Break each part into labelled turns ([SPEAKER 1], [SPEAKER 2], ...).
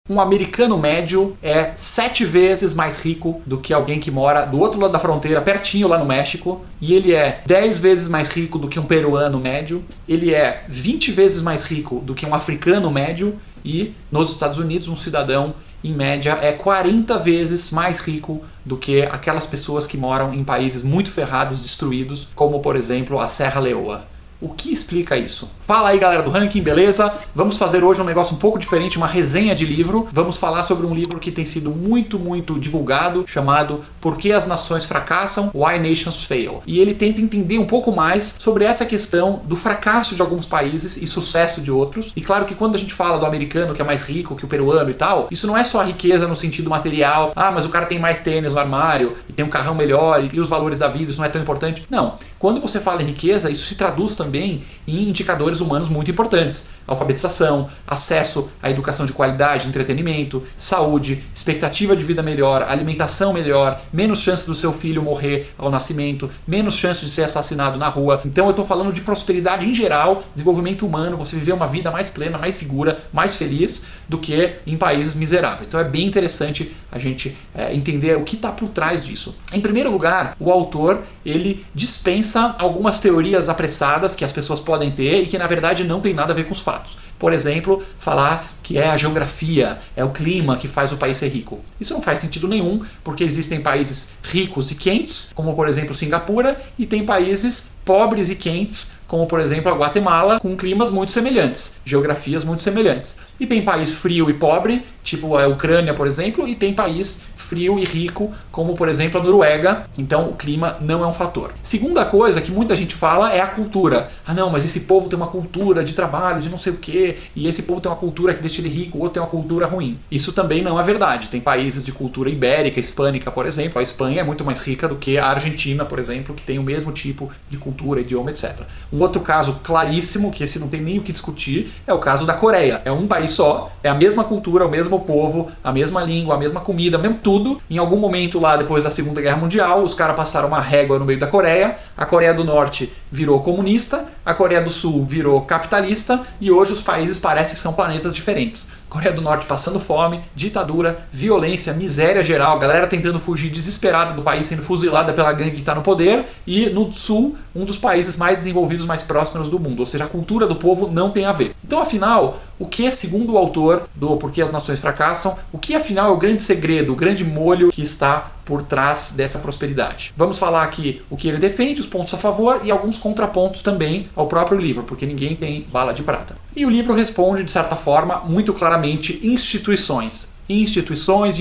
[SPEAKER 1] Um americano médio é 7 vezes mais rico do que alguém que mora do outro lado da fronteira, pertinho lá no México. E ele é 10 vezes mais rico do que um peruano médio. Ele é 20 vezes mais rico do que um africano médio. E nos Estados Unidos, um cidadão, em média, é 40 vezes mais rico do que aquelas pessoas que moram em países muito ferrados, destruídos, como, por exemplo, a Serra Leoa. O que explica isso? Fala aí, galera do Ranking, beleza? Vamos fazer hoje um negócio um pouco diferente, uma resenha de livro. Vamos falar sobre um livro que tem sido muito divulgado, chamado Por que as Nações Fracassam? Why Nations Fail. E ele tenta entender um pouco mais sobre essa questão do fracasso de alguns países e sucesso de outros. E claro que quando a gente fala do americano, que é mais rico que o peruano e tal, isso não é só a riqueza no sentido material. Ah, mas o cara tem mais tênis no armário, e tem um carrão melhor, e os valores da vida, isso não é tão importante. Não. Quando você fala em riqueza, isso se traduz também em indicadores humanos muito importantes. Alfabetização, acesso à educação de qualidade, entretenimento, saúde, expectativa de vida melhor, alimentação melhor, menos chance do seu filho morrer ao nascimento, menos chance de ser assassinado na rua. Então eu estou falando de prosperidade em geral, desenvolvimento humano, você viver uma vida mais plena, mais segura, mais feliz do que em países miseráveis. Então é bem interessante a gente entender o que está por trás disso. Em primeiro lugar, o autor ele dispensa algumas teorias apressadas que as pessoas podem ter e que na verdade não tem nada a ver com os fatos. Por exemplo, falar que é a geografia, é o clima que faz o país ser rico. Isso não faz sentido nenhum, porque existem países ricos e quentes, como por exemplo Singapura, e tem países pobres e quentes, como por exemplo a Guatemala, com climas muito semelhantes, geografias muito semelhantes. E tem país frio e pobre, tipo a Ucrânia, por exemplo, e tem país frio e rico, como por exemplo a Noruega. Então o clima não é um fator. Segunda coisa que muita gente fala é a cultura. Ah não, mas esse povo tem uma cultura de trabalho, de não sei o quê, e esse povo tem uma cultura que deixa ele rico, o outro tem uma cultura ruim. Isso também não é verdade. Tem países de cultura ibérica, hispânica, por exemplo. A Espanha é muito mais rica do que a Argentina, por exemplo, que tem o mesmo tipo de cultura, idioma, etc. Um outro caso claríssimo, que esse não tem nem o que discutir, é o caso da Coreia. É um país só, é a mesma cultura, o mesmo povo, a mesma língua, a mesma comida, mesmo tudo. Em algum momento lá, depois da Segunda Guerra Mundial, os caras passaram uma régua no meio da Coreia, a Coreia do Norte virou comunista, a Coreia do Sul virou capitalista, e hoje os países parecem que são planetas diferentes. Coreia do Norte passando fome, ditadura, violência, miséria geral, galera tentando fugir desesperada do país, sendo fuzilada pela gangue que está no poder, e no Sul, um dos países mais desenvolvidos, mais prósperos do mundo. Ou seja, a cultura do povo não tem a ver. Então, afinal, o que é, segundo o autor do Por que as Nações Fracassam, o que afinal é o grande segredo, o grande molho que está por trás dessa prosperidade? Vamos falar aqui o que ele defende, os pontos a favor e alguns contrapontos também ao próprio livro, porque ninguém tem bala de prata. E o livro responde, de certa forma, muito claramente, instituições. Instituições.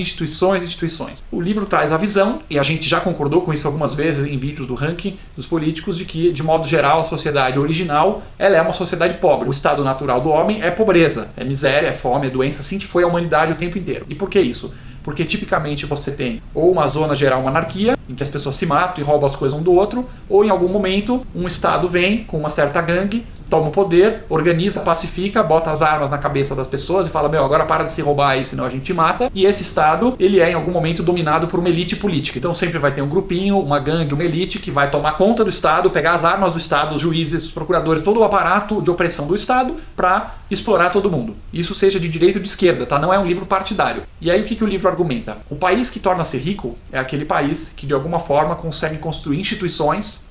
[SPEAKER 1] O livro traz a visão, e a gente já concordou com isso algumas vezes em vídeos do ranking dos políticos, de que, de modo geral, a sociedade original ela é uma sociedade pobre. O estado natural do homem é pobreza, é miséria, é fome, é doença, assim que foi a humanidade o tempo inteiro. E por que isso? Porque tipicamente você tem ou uma zona geral, uma anarquia, em que as pessoas se matam e roubam as coisas um do outro, ou em algum momento um estado vem com uma certa gangue, toma o poder, organiza, pacifica, bota as armas na cabeça das pessoas e fala, meu, agora para de se roubar aí, senão a gente mata. E esse estado, ele é em algum momento dominado por uma elite política. Então sempre vai ter um grupinho, uma gangue, uma elite que vai tomar conta do estado, pegar as armas do estado, os juízes, os procuradores, todo o aparato de opressão do estado para explorar todo mundo. Isso seja de direita ou de esquerda, tá? Não é um livro partidário. E aí o que o livro argumenta? O país que torna-se rico é aquele país que de alguma forma consegue construir instituições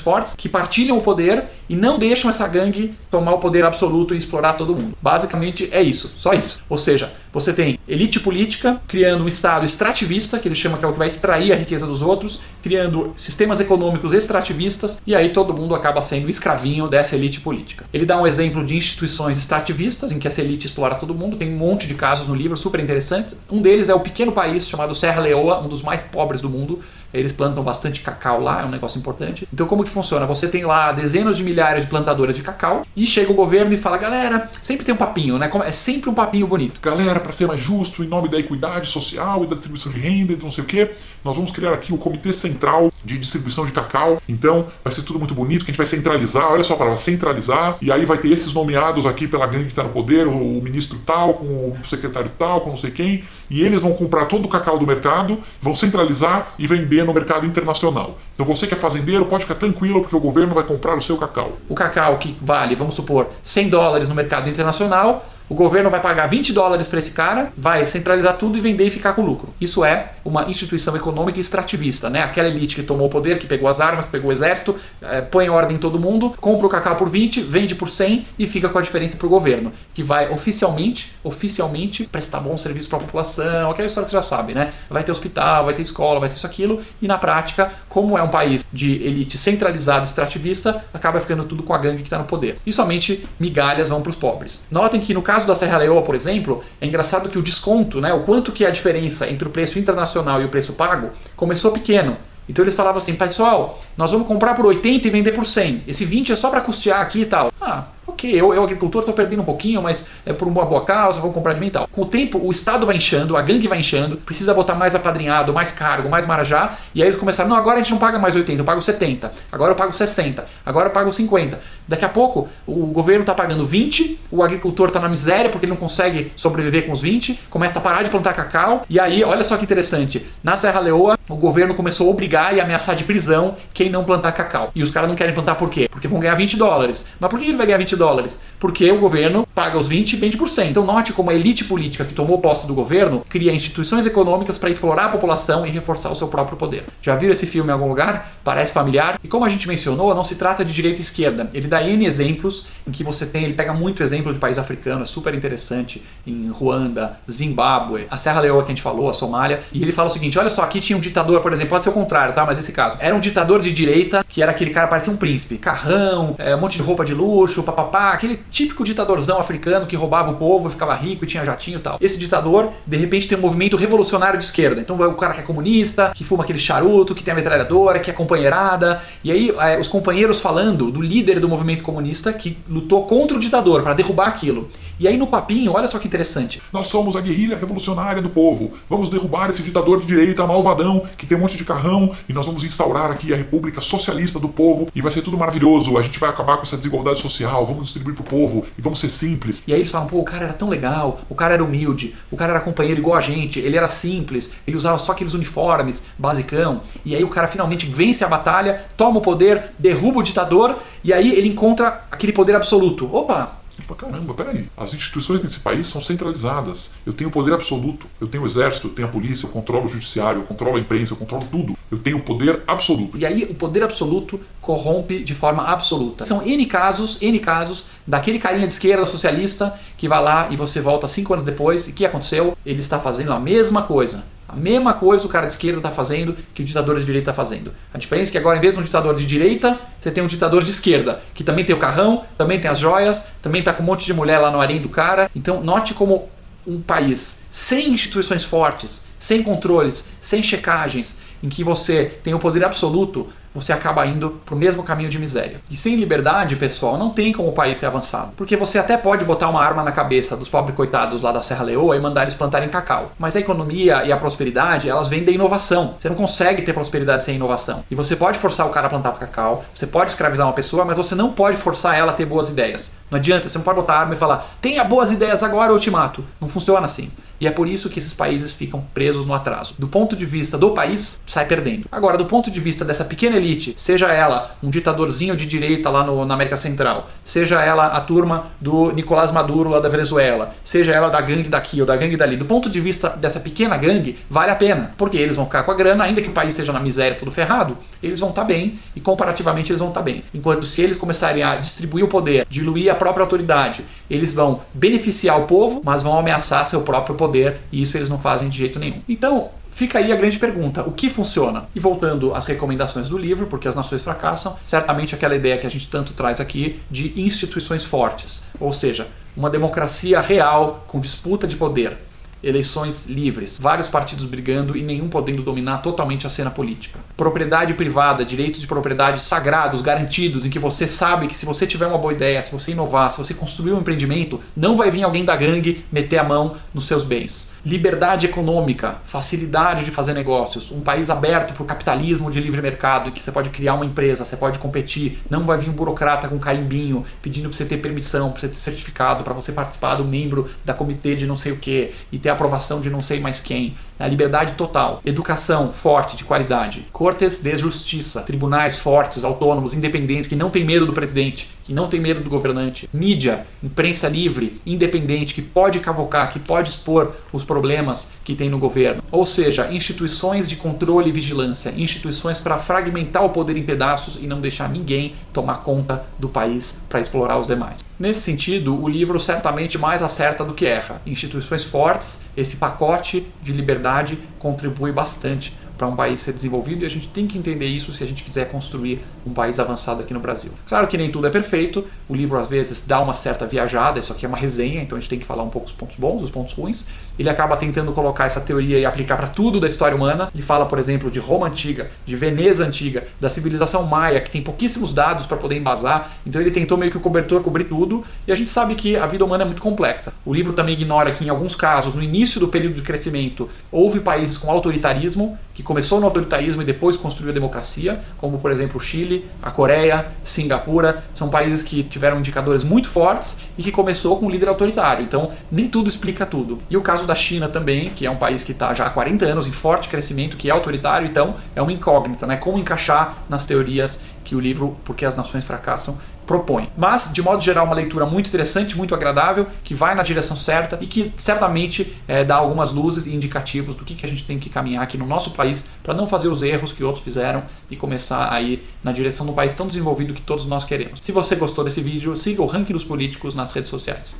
[SPEAKER 1] fortes que partilham o poder e não deixam essa gangue tomar o poder absoluto e explorar todo mundo. Basicamente é isso, só isso. Ou seja, você tem elite política criando um estado extrativista, que ele chama que é o que vai extrair a riqueza dos outros, criando sistemas econômicos extrativistas, e aí todo mundo acaba sendo escravinho dessa elite política. Ele dá um exemplo de instituições extrativistas, em que essa elite explora todo mundo, tem um monte de casos no livro super interessantes. Um deles é o pequeno país chamado Serra Leoa, um dos mais pobres do mundo. Eles plantam bastante cacau lá, é um negócio importante. Então como que funciona? Você tem lá dezenas de milhares de plantadoras de cacau e chega o governo e fala, galera, sempre tem um papinho, né? É sempre um papinho bonito.
[SPEAKER 2] Galera, para ser mais justo, em nome da equidade social e da distribuição de renda e de não sei o que, nós vamos criar aqui o Comitê Central de Distribuição de Cacau. Então vai ser tudo muito bonito, que a gente vai centralizar, olha só a palavra, centralizar, e aí vai ter esses nomeados aqui pela gangue que está no poder, o ministro tal, com o secretário tal, com não sei quem, e eles vão comprar todo o cacau do mercado, vão centralizar e vender no mercado internacional. Então você que é fazendeiro pode ficar tranquilo porque o governo vai comprar o seu cacau.
[SPEAKER 1] O cacau que vale, vamos supor, $100 no mercado internacional, O governo vai pagar $20 para esse cara, vai centralizar tudo e vender e ficar com lucro. Isso é uma instituição econômica extrativista, né? Aquela elite que tomou o poder, que pegou as armas, que pegou o exército, põe ordem em todo mundo, compra o cacau por 20, vende por 100 e fica com a diferença para o governo, que vai oficialmente prestar bom serviço para a população, aquela história que você já sabe, né? Vai ter hospital, vai ter escola, vai ter isso, aquilo, e na prática, como é um país de elite centralizada, extrativista, acaba ficando tudo com a gangue que está no poder. E somente migalhas vão para os pobres. Notem que no caso da Serra Leoa, por exemplo, é engraçado que o desconto, né, o quanto que é a diferença entre o preço internacional e o preço pago, começou pequeno. Então eles falavam assim, pessoal, nós vamos comprar por 80 e vender por 100. Esse 20 é só para custear aqui e tal. Ok, eu agricultor estou perdendo um pouquinho, mas é por uma boa causa, vou comprar alimento e tal. Com o tempo, o Estado vai inchando, a gangue vai inchando, precisa botar mais apadrinhado, mais cargo, mais marajá, e aí eles começaram, não, agora a gente não paga mais 80, eu pago 70, agora eu pago 60, agora eu pago 50. Daqui a pouco, o governo está pagando 20, o agricultor está na miséria porque ele não consegue sobreviver com os 20, começa a parar de plantar cacau, e aí, olha só que interessante, na Serra Leoa, o governo começou a obrigar e ameaçar de prisão quem não plantar cacau. E os caras não querem plantar por quê? Porque vão ganhar $20. Mas por que ele vai ganhar $20? Porque o governo paga os 20 e vende por 100. Então note como a elite política que tomou posse do governo cria instituições econômicas para explorar a população e reforçar o seu próprio poder. Já viram esse filme em algum lugar? Parece familiar? E como a gente mencionou, não se trata de direita e esquerda. Ele dá N exemplos em que você tem, ele pega muito exemplo de país africano, é super interessante, em Ruanda, Zimbábue, a Serra Leoa que a gente falou, a Somália, e ele fala o seguinte, olha só, aqui tinha um ditador, por exemplo, pode ser o contrário, tá? Mas esse caso, era um ditador de direita, que era aquele cara, parecia um príncipe, carrão, um monte de roupa de luxo, papapá, aquele típico ditadorzão africano que roubava o povo, ficava rico e tinha jatinho e tal. Esse ditador, de repente, tem um movimento revolucionário de esquerda. Então o cara que é comunista, que fuma aquele charuto, que tem a metralhadora, que é companheirada. E aí os companheiros falando do líder do movimento comunista que lutou contra o ditador para derrubar aquilo. E aí no papinho, olha só que interessante.
[SPEAKER 2] Nós somos a guerrilha revolucionária do povo. Vamos derrubar esse ditador de direita malvadão que tem um monte de carrão e nós vamos instaurar aqui a República Socialista do Povo e vai ser tudo maravilhoso. A gente vai acabar com essa desigualdade social, vamos distribuir pro povo e vamos ser simples.
[SPEAKER 1] E aí eles falam, pô, o cara era tão legal, o cara era humilde, o cara era companheiro igual a gente, ele era simples, ele usava só aqueles uniformes, basicão. E aí o cara finalmente vence a batalha, toma o poder, derruba o ditador e aí ele encontra aquele poder absoluto. Opa!
[SPEAKER 2] Caramba, peraí. As instituições nesse país são centralizadas. Eu tenho poder absoluto. Eu tenho o exército, eu tenho a polícia, eu controlo o judiciário, eu controlo a imprensa, eu controlo tudo. Eu tenho poder absoluto.
[SPEAKER 1] E aí o poder absoluto corrompe de forma absoluta. São N casos daquele carinha de esquerda socialista que vai lá e você volta 5 anos depois e o que aconteceu? Ele está fazendo a mesma coisa. A mesma coisa o cara de esquerda está fazendo que o ditador de direita está fazendo. A diferença é que agora, em vez de um ditador de direita, você tem um ditador de esquerda, que também tem o carrão, também tem as joias, também está com um monte de mulher lá no harém do cara. Então, note como um país sem instituições fortes, sem controles, sem checagens, em que você tem o poder absoluto, você acaba indo para o mesmo caminho de miséria. E sem liberdade, pessoal, não tem como o país ser avançado. Porque você até pode botar uma arma na cabeça dos pobres coitados lá da Serra Leoa e mandar eles plantarem cacau. Mas a economia e a prosperidade, elas vêm da inovação. Você não consegue ter prosperidade sem inovação. E você pode forçar o cara a plantar cacau, você pode escravizar uma pessoa, mas você não pode forçar ela a ter boas ideias. Não adianta, você não pode botar a arma e falar, tenha boas ideias agora ou eu te mato. Não funciona assim. E é por isso que esses países ficam presos no atraso. Do ponto de vista do país, sai perdendo. Agora, do ponto de vista dessa pequena elite, seja ela um ditadorzinho de direita lá na América Central, seja ela a turma do Nicolás Maduro lá da Venezuela, seja ela da gangue daqui ou da gangue dali, do ponto de vista dessa pequena gangue, vale a pena. Porque eles vão ficar com a grana, ainda que o país esteja na miséria, tudo ferrado, eles vão estar bem e comparativamente eles vão estar bem. Enquanto se eles começarem a distribuir o poder, diluir a própria autoridade, eles vão beneficiar o povo, mas vão ameaçar seu próprio poder, e isso eles não fazem de jeito nenhum. Então, fica aí a grande pergunta, o que funciona? E voltando às recomendações do livro, porque as nações fracassam, certamente aquela ideia que a gente tanto traz aqui de instituições fortes, ou seja, uma democracia real com disputa de poder, eleições livres, vários partidos brigando e nenhum podendo dominar totalmente a cena política. Propriedade privada, direitos de propriedade sagrados, garantidos, em que você sabe que se você tiver uma boa ideia, se você inovar, se você construir um empreendimento, não vai vir alguém da gangue meter a mão nos seus bens. Liberdade econômica, facilidade de fazer negócios, um país aberto para o capitalismo de livre mercado, em que você pode criar uma empresa, você pode competir, não vai vir um burocrata com carimbinho pedindo para você ter permissão, para você ter certificado, para você participar do membro da comitê de não sei o que e ter aprovação de não sei mais quem. A liberdade total, educação forte, de qualidade, cortes de justiça, tribunais fortes, autônomos, independentes, que não tem medo do presidente, que não tem medo do governante, mídia, imprensa livre, independente, que pode cavocar, que pode expor os problemas que tem no governo. Ou seja, instituições de controle e vigilância, instituições para fragmentar o poder em pedaços e não deixar ninguém tomar conta do país para explorar os demais. Nesse sentido, o livro certamente mais acerta do que erra. Instituições fortes, esse pacote de liberdade contribui bastante para um país ser desenvolvido e a gente tem que entender isso se a gente quiser construir um país avançado aqui no Brasil. Claro que nem tudo é perfeito, o livro às vezes dá uma certa viajada, isso aqui é uma resenha, então a gente tem que falar um pouco os pontos bons, os pontos ruins. Ele acaba tentando colocar essa teoria e aplicar para tudo da história humana. Ele fala, por exemplo, de Roma Antiga, de Veneza Antiga, da civilização maia, que tem pouquíssimos dados para poder embasar, então ele tentou meio que o cobertor cobrir tudo, e a gente sabe que a vida humana é muito complexa. O livro também ignora que em alguns casos, no início do período de crescimento, houve países com autoritarismo, que começou no autoritarismo e depois construiu a democracia, como por exemplo o Chile, a Coreia, Singapura, são países que tiveram indicadores muito fortes e que começou com um líder autoritário, então nem tudo explica tudo. E o caso da China também, que é um país que está já há 40 anos em forte crescimento, que é autoritário, então é uma incógnita, né? Como encaixar nas teorias que o livro Por que as Nações Fracassam propõe. Mas, de modo geral, uma leitura muito interessante, muito agradável, que vai na direção certa e que certamente dá algumas luzes e indicativos do que a gente tem que caminhar aqui no nosso país para não fazer os erros que outros fizeram e começar a ir na direção de um país tão desenvolvido que todos nós queremos. Se você gostou desse vídeo, siga o Ranking dos Políticos nas redes sociais.